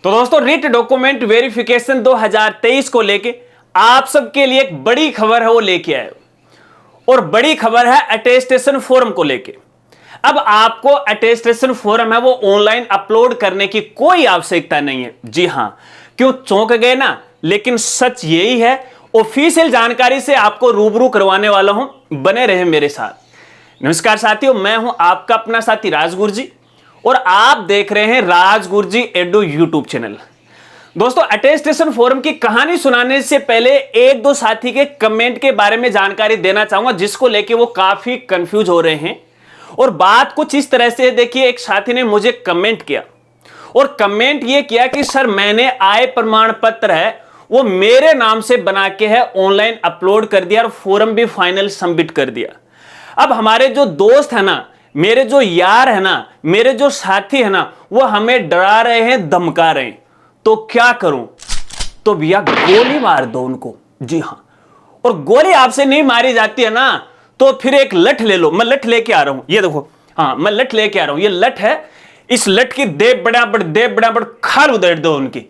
तो दोस्तों writ document verification 2023 को लेके आप सबके लिए एक बड़ी खबर है वो लेके आए और बड़ी खबर है अटेस्टेशन फॉर्म को लेके। अब आपको अटेस्टेशन फॉर्म है वो ऑनलाइन अपलोड करने की कोई आवश्यकता नहीं है। जी हां, क्यों चौंक गए ना? लेकिन सच यही है। ऑफिशियल जानकारी से आपको रूबरू करवाने वाला हूं, बने रहे मेरे साथ। नमस्कार साथियों, मैं हूं आपका अपना साथी राजगुरु जी और आप देख रहे हैं राजगुरु जी एडू यूट्यूब चैनल। दोस्तों अटेस्टेशन फॉर्म की कहानी सुनाने से पहले एक दो साथी के कमेंट के बारे में जानकारी देना चाहूंगा जिसको लेके वो काफी कंफ्यूज हो रहे हैं। और बात कुछ इस तरह से, देखिए एक साथी ने मुझे कमेंट किया और कमेंट ये किया कि सर मैंने आय प्रमाण पत्र है वो मेरे नाम से बना के है ऑनलाइन अपलोड कर दिया और फॉर्म भी फाइनल सबमिट कर दिया। अब हमारे जो दोस्त है ना, मेरे जो यार है ना, मेरे जो साथी है ना, वो हमें डरा रहे हैं, धमका रहे हैं। तो क्या करूं? तो भैया गोली मार दो उनको। जी हां, और गोली आपसे नहीं मारी जाती है ना तो फिर एक लठ ले लो। मैं लठ लेके आ रहा हूं, ये देखो। हाँ, मैं लठ लेके आ रहा हूं, ये लठ है। इस लठ की देव बड़ा खाल उधेड़ दो उनकी।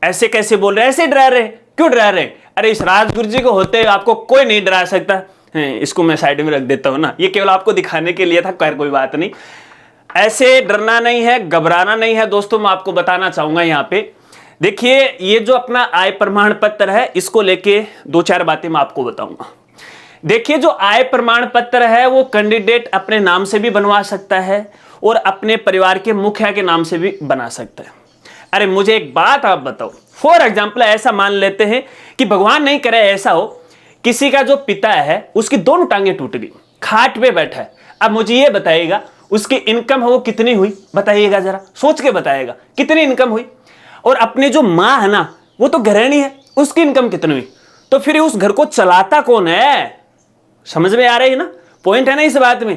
ऐसे कैसे बोल रहे हैं? ऐसे डरा रहे हैं? क्यों डरा रहे हैं? अरे इस राजगुरु जी को होते आपको कोई नहीं डरा सकता। इसको मैं साइड में रख देता हूं ना, ये केवल आपको दिखाने के लिए था, कोई बात नहीं। ऐसे डरना नहीं है, घबराना नहीं है। दोस्तों मैं आपको बताना चाहूंगा यहाँ पे, देखिए ये जो अपना आय प्रमाण पत्र है इसको लेके दो चार बातें मैं आपको बताऊंगा। देखिए जो आय प्रमाण पत्र है वो कैंडिडेट अपने नाम से भी बनवा सकता है और अपने परिवार के मुखिया के नाम से भी बना सकता है। अरे मुझे एक बात आप बताओ, फॉर एग्जाम्पल ऐसा मान लेते हैं कि भगवान नहीं करे ऐसा हो, किसी का जो पिता है उसकी दोनों टांगें टूट गई, खाट पे बैठा है। अब मुझे ये बताइएगा उसकी इनकम है वो कितनी हुई? बताइएगा जरा, सोच के बताइएगा कितनी इनकम हुई। और अपनी जो माँ है ना वो तो गृहिणी है, उसकी इनकम कितनी हुई? तो फिर उस घर को चलाता कौन है? समझ में आ रही है ना, पॉइंट है ना इस बात में।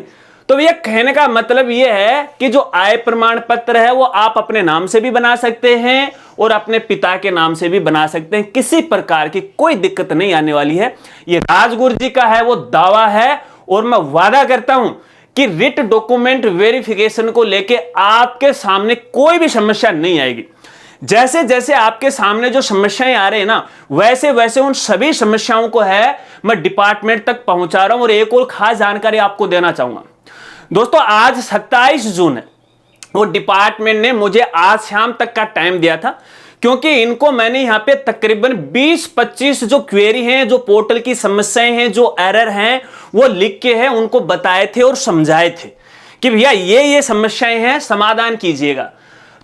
तो भैया कहने का मतलब ये है कि जो आय प्रमाण पत्र है वो आप अपने नाम से भी बना सकते हैं और अपने पिता के नाम से भी बना सकते हैं। किसी प्रकार की कोई दिक्कत नहीं आने वाली है। ये राजगुरु जी का है वो दावा है और मैं वादा करता हूं कि रिट डॉक्यूमेंट वेरिफिकेशन को लेके आपके सामने कोई भी समस्या नहीं आएगी। जैसे जैसे आपके सामने जो समस्याएं आ रही है ना, वैसे वैसे उन सभी समस्याओं को है मैं डिपार्टमेंट तक पहुंचा रहा हूं। और एक और खास जानकारी आपको देना चाहूंगा दोस्तों, आज 27 जून है और डिपार्टमेंट ने मुझे आज शाम तक का टाइम दिया था क्योंकि इनको मैंने यहां पे तकरीबन 20-25 जो क्वेरी हैं, जो पोर्टल की समस्याएं हैं, जो एरर हैं वो लिख के हैं, उनको बताए थे और समझाए थे कि भैया ये समस्याएं हैं, समाधान कीजिएगा।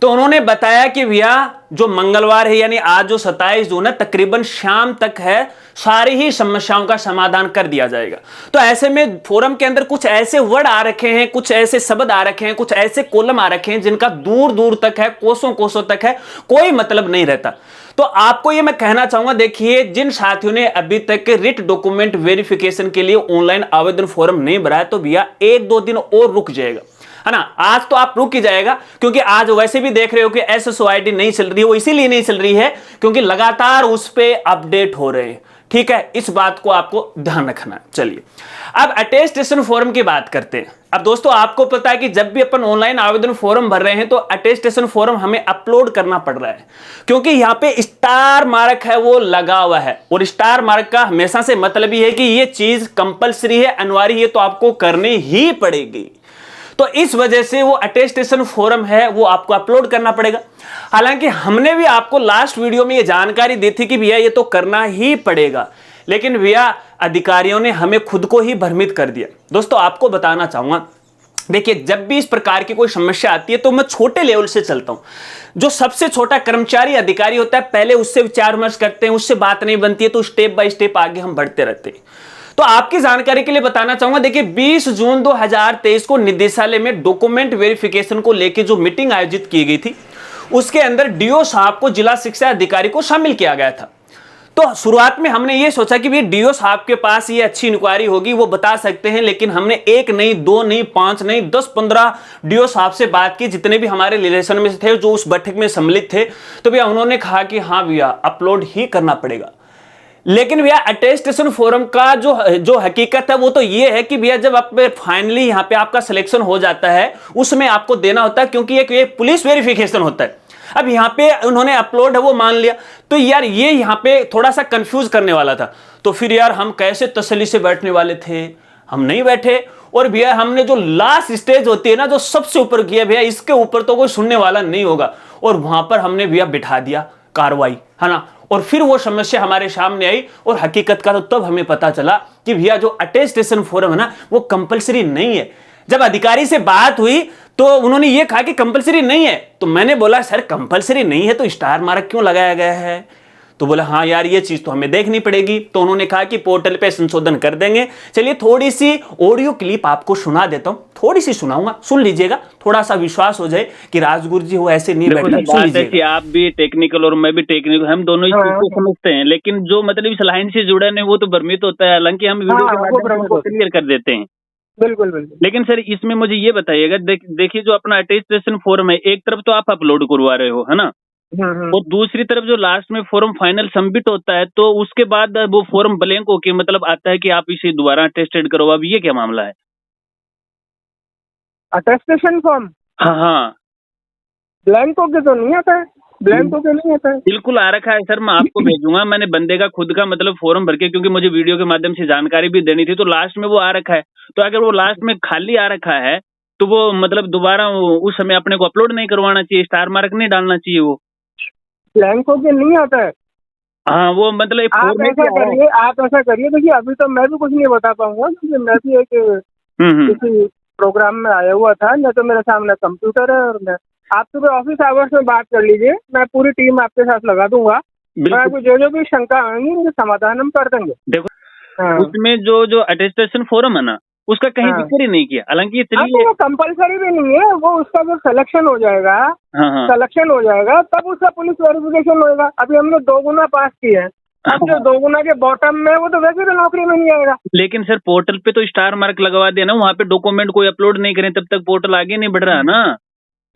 तो उन्होंने बताया कि भैया जो मंगलवार है यानी आज जो 27 जून है तकरीबन शाम तक है, सारी ही समस्याओं का समाधान कर दिया जाएगा। तो ऐसे में फोरम के अंदर कुछ ऐसे वर्ड आ रखे हैं, कुछ ऐसे शब्द आ रखे हैं, कुछ ऐसे कॉलम आ रखे हैं जिनका दूर दूर तक है, कोसों कोसों तक है, कोई मतलब नहीं रहता। तो आपको ये मैं कहना चाहूंगा, देखिए जिन साथियों ने अभी तक रिट डॉक्यूमेंट वेरिफिकेशन के लिए ऑनलाइन आवेदन फॉर्म नहीं भरा है तो भैया 1-2 दिन और रुक जाएगा, है ना। आज तो आप रुक ही जाएगा क्योंकि आज वैसे भी देख रहे हो कि SSOID नहीं चल रही है। वो इसीलिए नहीं चल रही है क्योंकि लगातार उस पे अपडेट हो रहे हैं। ठीक है, इस बात को आपको ध्यान रखना है। चलिए अब अटेस्टेशन फॉर्म की बात करते हैं। अब दोस्तों आपको पता है कि जब भी अपन ऑनलाइन आवेदन फॉर्म भर रहे हैं तो अटेस्टेशन फॉर्म हमें अपलोड करना पड़ रहा है क्योंकि यहाँ पे स्टार मार्क है वो लगा हुआ है। और स्टार मार्क का हमेशा से मतलब ही है कि ये चीज कंपलसरी है, अनिवार्य है, तो आपको करनी ही पड़ेगी। तो इस वजह से वो अटेस्टेशन फॉर्म है वो आपको अपलोड करना पड़ेगा। हालांकि हमने भी आपको लास्ट वीडियो में ये जानकारी दी थी कि भैया ये तो करना ही पड़ेगा, लेकिन भैया अधिकारियों ने हमें खुद को ही भ्रमित कर दिया। दोस्तों आपको बताना चाहूंगा, देखिए जब भी इस प्रकार की कोई समस्या आती है तो मैं छोटे लेवल से चलता हूं। जो सबसे छोटा कर्मचारी अधिकारी होता है पहले उससे विचार विमर्श करते हैं, उससे बात नहीं बनती है तो स्टेप बाय स्टेप आगे हम बढ़ते रहते हैं। तो आपकी जानकारी के लिए बताना चाहूंगा, देखिए 20 जून 2023 को निदेशालय में डॉक्यूमेंट वेरिफिकेशन को लेकर जो मीटिंग आयोजित की गई थी उसके अंदर डीओ साहब को जिला शिक्षा अधिकारी को शामिल किया गया था। तो शुरुआत में हमने ये सोचा कि डीओ साहब के पास ये अच्छी इंक्वायरी होगी, वो बता सकते हैं, लेकिन हमने 1 नहीं 2 नहीं 5 नहीं 10-15 डीओ साहब से बात की, जितने भी हमारे रिलेशन में थे जो उस बैठक में सम्मिलित थे। तो भैया उन्होंने कहा कि हाँ भैया अपलोड ही करना पड़ेगा। लेकिन भैया अटेस्टेशन फॉर्म का जो हकीकत है वो तो ये है कि भैया जब आप फाइनली यहाँ पे आपका सिलेक्शन हो जाता है उसमें आपको देना होता है, क्योंकि एक पुलिस वेरिफिकेशन होता है। अब यहाँ पे उन्होंने अपलोड है वो मान लिया, तो यार ये यहाँ पे थोड़ा सा कंफ्यूज करने वाला था। तो फिर यार हम कैसे तसल्ली से बैठने वाले थे, हम नहीं बैठे। और भैया हमने जो लास्ट स्टेज होती है ना, जो सबसे ऊपर किया भैया, इसके ऊपर तो कोई सुनने वाला नहीं होगा, और वहां पर हमने भैया बिठा दिया कार्रवाई, है ना। और फिर वो समस्या हमारे सामने आई, और हकीकत का तो तब हमें पता चला कि भैया जो अटेस्टेशन फॉर्म है ना वो कंपलसरी नहीं है। जब अधिकारी से बात हुई तो उन्होंने ये कहा कि कंपलसरी नहीं है, तो मैंने बोला सर कंपलसरी नहीं है तो स्टार मार्क क्यों लगाया गया है? तो बोला हाँ यार ये चीज तो हमें देखनी पड़ेगी। तो उन्होंने कहा कि पोर्टल पे संशोधन कर देंगे। चलिए थोड़ी सी ऑडियो क्लिप आपको सुना देता हूं, थोड़ी सी सुनाऊंगा, सुन लीजिएगा, थोड़ा सा विश्वास हो जाए कि राजगुरु जी वो ऐसे नहीं बैठे। सुन लीजिए। आप भी टेक्निकल और मैं भी टेक्निकल, हम दोनों ही चीज को समझते हैं, लेकिन जो मतलब इस लाइन से जुड़े नहीं वो तो भ्रमित होता है, हालांकि हम वीडियो के माध्यम से क्लियर कर देते हैं। बिल्कुल बिल्कुल। लेकिन सर इसमें मुझे ये बताइएगा, देखिए जो अपना अटेस्टेशन फॉर्म है, एक तरफ तो आप अपलोड करवा रहे हो, है ना, और दूसरी तरफ जो लास्ट में फॉर्म फाइनल सबमिट होता है तो उसके बाद वो फॉर्म ब्लैंक होके मतलब आता है कि आप इसे दोबारा अटेस्टेड करो। अब ये क्या मामला है? अटेस्टेशन फॉर्म हाँ ब्लैंक होके तो नहीं आता है, ब्लैंक होके नहीं आता है। बिल्कुल आ रखा है सर, मैं आपको भेजूंगा। मैंने बंदे का खुद का मतलब फॉर्म भर के, क्योंकि मुझे वीडियो के माध्यम से जानकारी भी देनी थी, तो लास्ट में वो आ रखा है। तो अगर वो लास्ट में खाली आ रखा है तो वो मतलब दोबारा उस समय अपने को अपलोड नहीं करवाना चाहिए, स्टार मार्क नहीं डालना चाहिए। वो ब्लैंक होके नहीं आता है। हाँ वो मतलब आप ऐसा करिए, देखिए अभी तो मैं भी कुछ नहीं बता पाऊंगा क्योंकि मैं भी एक किसी प्रोग्राम में आया हुआ था, न तो मेरे सामने कंप्यूटर है, और मैं आप सुबह ऑफिस आवर्स में बात कर लीजिए, मैं पूरी टीम आपके साथ लगा दूंगा, और आपको जो भी शंका आएंगी उनके समाधान हम कर देंगे। देखो उसमें जो अटेस्टेशन फॉर्म है ना उसका कहीं जिक्र ही नहीं किया, हालांकि वो कंपलसरी भी नहीं है। वो उसका जो सिलेक्शन हो जाएगा, सिलेक्शन हो जाएगा तब उसका पुलिस वेरिफिकेशन होगा। अभी हमने 2 गुना पास किया है, अब जो 2 गुना के बॉटम में वो तो वैसे भी नौकरी में नहीं आएगा। लेकिन सर पोर्टल पे तो स्टार मार्क लगवा दिया ना, वहाँ पे डॉक्यूमेंट कोई अपलोड नहीं करें तब तक पोर्टल आगे नहीं बढ़ रहा ना।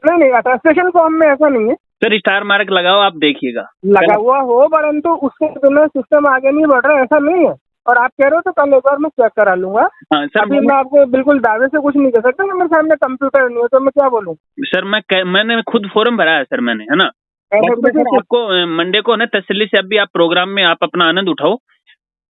नहीं, अटेस्टेशन फॉर्म में ऐसा नहीं है सर, स्टार मार्क लगाओ, आप देखिएगा लगा हुआ हो, परंतु उसके बिना सिस्टम आगे नहीं बढ़ रहा, ऐसा नहीं है। और आप कह रहे हो तो कल एक बार मैं चेक करा लूंगा। सर अभी मैं आपको बिल्कुल दावे से कुछ नहीं कह सकता, मेरे सामने कंप्यूटर नहीं है तो मैं क्या बोलूँ। सर मैंने खुद फॉर्म भरा है सर, मैंने, है ना। आपको मंडे को ना तसल्ली से अभी आप प्रोग्राम में आप अपना आनंद उठाओ,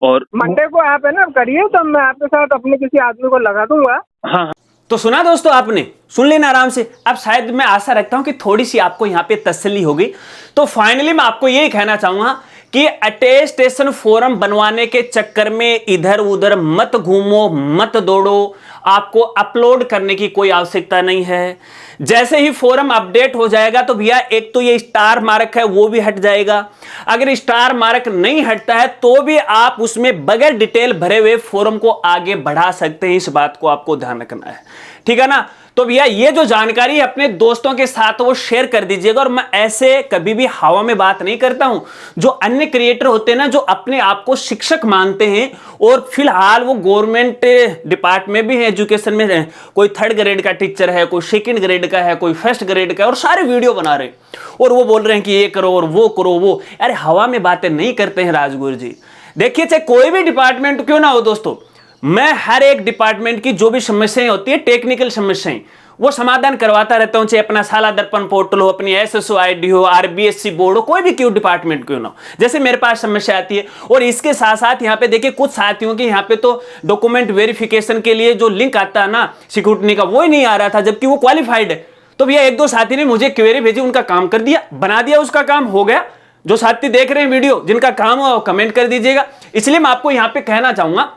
और मंडे को आप है ना करिए, तो मैं आपके साथ अपने किसी आदमी को लगा दूंगा। हाँ तो सुना दोस्तों, आपने सुन लेना आराम से। अब शायद मैं आशा रखता हूं कि थोड़ी सी आपको यहां पे तसल्ली होगी। तो फाइनली मैं आपको यही कहना चाहूंगा कि अटेस्टेशन फॉर्म बनवाने के चक्कर में इधर उधर मत घूमो, मत दौड़ो। आपको अपलोड करने की कोई आवश्यकता नहीं है। जैसे ही फॉर्म अपडेट हो जाएगा तो भैया एक तो ये स्टार मार्क है वो भी हट जाएगा। अगर स्टार मार्क नहीं हटता है तो भी आप उसमें बगैर डिटेल भरे हुए फॉर्म को आगे बढ़ा सकते हैं। इस बात को आपको ध्यान रखना है, ठीक है ना। तो भैया ये जो जानकारी है अपने दोस्तों के साथ वो शेयर कर दीजिएगा। और मैं ऐसे कभी भी हवा में बात नहीं करता हूं। जो अन्य क्रिएटर होते हैं ना, जो अपने आप को शिक्षक मानते हैं और फिलहाल वो गवर्नमेंट डिपार्टमेंट में भी है, एजुकेशन में है, कोई 3rd ग्रेड का टीचर है, कोई 2nd ग्रेड का है, कोई 1st ग्रेड का है, और सारे वीडियो बना रहे हैं और वो बोल रहे हैं कि ये करो और वो करो वो। अरे हवा में बातें नहीं करते हैं राजगुरु जी। देखिए चाहे कोई भी डिपार्टमेंट क्यों ना हो दोस्तों, मैं हर एक डिपार्टमेंट की जो भी समस्याएं होती है, टेक्निकल समस्याएं, वो समाधान करवाता रहता हूं। चाहे अपना साला दर्पण पोर्टल हो, अपनी SSO ID हो, RBSC बोर्ड हो, कोई भी क्यों डिपार्टमेंट क्यों ना हो, जैसे मेरे पास समस्या आती है। और इसके साथ साथ यहाँ पे देखिए कुछ साथियों की यहाँ पे तो डॉक्यूमेंट वेरिफिकेशन के लिए जो लिंक आता है ना सिक्योरिटी का, वो ही नहीं आ रहा था, जबकि वो क्वालिफाइड है। तो भैया 1-2 साथी ने मुझे क्वेरी भेजी, उनका काम कर दिया, बना दिया, उसका काम हो गया। जो साथी देख रहे हैं वीडियो, जिनका काम हो कमेंट कर दीजिएगा। इसलिए मैं आपको यहाँ पे कहना चाहूंगा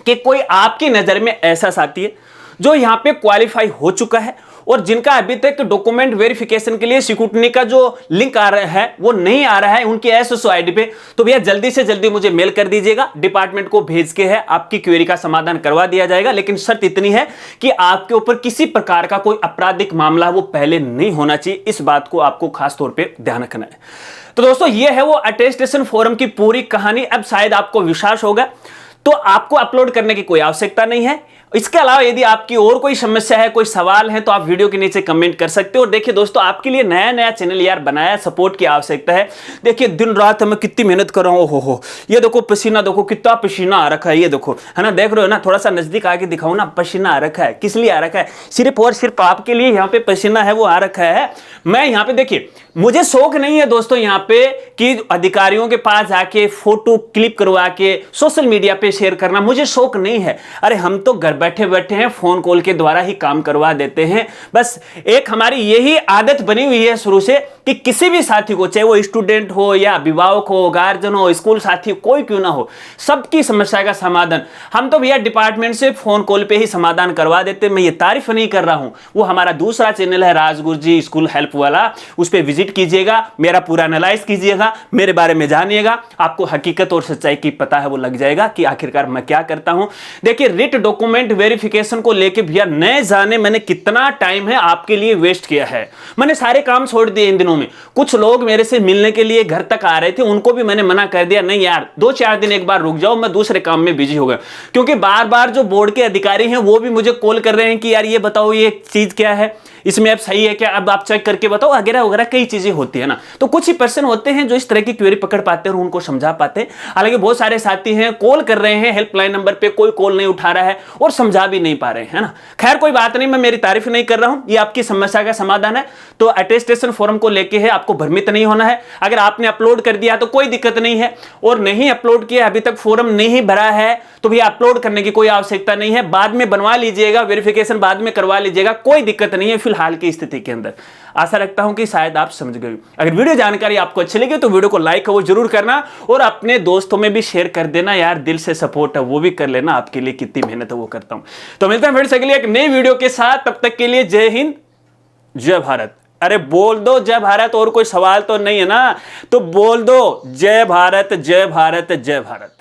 कि कोई आपकी नजर में ऐसा साथी है जो यहां पे क्वालिफाई हो चुका है और जिनका अभी तक डॉक्यूमेंट वेरिफिकेशन के लिए सिक्योरिटी का जो लिंक आ रहा है वो नहीं आ रहा है उनकी SSO ID पे, तो भैया जल्दी से जल्दी मुझे मेल कर दीजिएगा। डिपार्टमेंट को भेज के है आपकी क्वेरी का समाधान करवा दिया जाएगा। लेकिन शर्त इतनी है कि आपके ऊपर किसी प्रकार का कोई आपराधिक मामला वो पहले नहीं होना चाहिए। इस बात को आपको खास तौर पर ध्यान रखना है। तो दोस्तों ये है वो अटेस्टेशन फॉर्म की पूरी कहानी। अब शायद आपको विश्वास होगा, तो आपको अपलोड करने की कोई आवश्यकता नहीं है। इसके अलावा यदि आपकी और कोई समस्या है, कोई सवाल है, तो आप वीडियो के नीचे कमेंट कर सकते हो। और देखिए दोस्तों, आपके लिए नया नया चैनल यार बनाया, सपोर्ट की आवश्यकता है। देखिए दिन रात मैं कितनी मेहनत कर रहा हूँ। हो ये देखो पसीना, देखो कितना पसीना आ रखा है, ये देखो, है ना, देख रहे हो ना, थोड़ा सा नजदीक आके दिखाऊं ना, पसीना आ रखा है। किस लिए आ रखा है? सिर्फ और सिर्फ आपके लिए यहाँ पे पसीना है वो आ रखा है। मैं यहाँ पे देखिए मुझे शौक नहीं है दोस्तों यहां पे कि अधिकारियों के पास जाके फोटो क्लिक करवा के सोशल मीडिया पे शेयर करना, मुझे शौक नहीं है। अरे हम तो घर बैठे बैठे हैं, फोन कॉल के द्वारा ही काम करवा देते हैं। बस एक हमारी यही आदत बनी हुई है शुरू से कि किसी भी साथी को, चाहे वो स्टूडेंट हो या अभिभावक हो, गार्जियन हो, स्कूल साथी, कोई क्यों ना हो, सबकी समस्या का समाधान हम तो भैया डिपार्टमेंट से फोन कॉल पे ही समाधान करवा देते। मैं ये तारीफ नहीं कर रहा हूं, वो हमारा दूसरा चैनल है राजगुरु जी स्कूल हेल्प वाला, उस पर विजिट कीजिएगा, मेरा पूरा एनालाइज कीजिएगा, मेरे बारे में जानिएगा, आपको हकीकत और सच्चाई की पता है, वो लग जाएगा कि आखिरकार मैं क्या करता हूं। देखिए रिट डॉक्यूमेंट वेरिफिकेशन को लेके भैया न जाने मैंने कितना टाइम है आपके लिए वेस्ट किया है। मैंने सारे काम छोड़ दिए इन दिनों में। कुछ लोग मेरे से मिलने के लिए घर तक आ रहे थे, उनको भी मैंने मना कर दिया, नहीं यार 2-4 दिन एक बार रुक जाओ, मैं दूसरे काम में बिजी हो गया। क्योंकि बार बार जो बोर्ड के अधिकारी हैं वो भी मुझे कॉल कर रहे हैं कि यार ये बताओ ये चीज क्या है, इसमें अब सही है क्या, अब आप चेक करके बताओ, वगैरह वगैरह कई चीजें होती है ना। तो कुछ ही पर्सन होते हैं जो इस तरह की क्वेरी पकड़ पाते हैं और उनको समझा पाते हैं। हालांकि बहुत सारे साथी हैं कॉल कर रहे हैं हेल्पलाइन नंबर पे, कोई कॉल नहीं उठा रहा है और समझा भी नहीं पा रहे हैं, है ना। खैर कोई बात नहीं, मैं मेरी तारीफ नहीं कर रहा हूं, ये आपकी समस्या का समाधान है। तो अटेस्टेशन फॉर्म को लेके है, आपको भ्रमित नहीं होना है। अगर आपने अपलोड कर दिया तो कोई दिक्कत नहीं है, और नहीं अपलोड किया अभी तक फॉर्म नहीं भरा है तो भी अपलोड करने की कोई आवश्यकता नहीं है, बाद में बनवा लीजिएगा, वेरिफिकेशन बाद में करवा लीजिएगा, कोई दिक्कत नहीं है फिलहाल की स्थिति के अंदर। आशा रखता हूं कि शायद आप समझ गए। अगर वीडियो जानकारी आपको अच्छी लगी तो वीडियो को लाइक वो जरूर करना और अपने दोस्तों में भी शेयर कर देना यार, दिल से सपोर्ट है वो भी कर लेना, आपके लिए कितनी मेहनत है वो करता हूं। तो मिलते हैं फिर से अगली एक नई वीडियो के साथ, तब तक के लिए जय हिंद जय भारत। अरे बोल दो जय भारत, और कोई सवाल तो नहीं है ना, तो बोल दो जय भारत जय भारत जय भारत।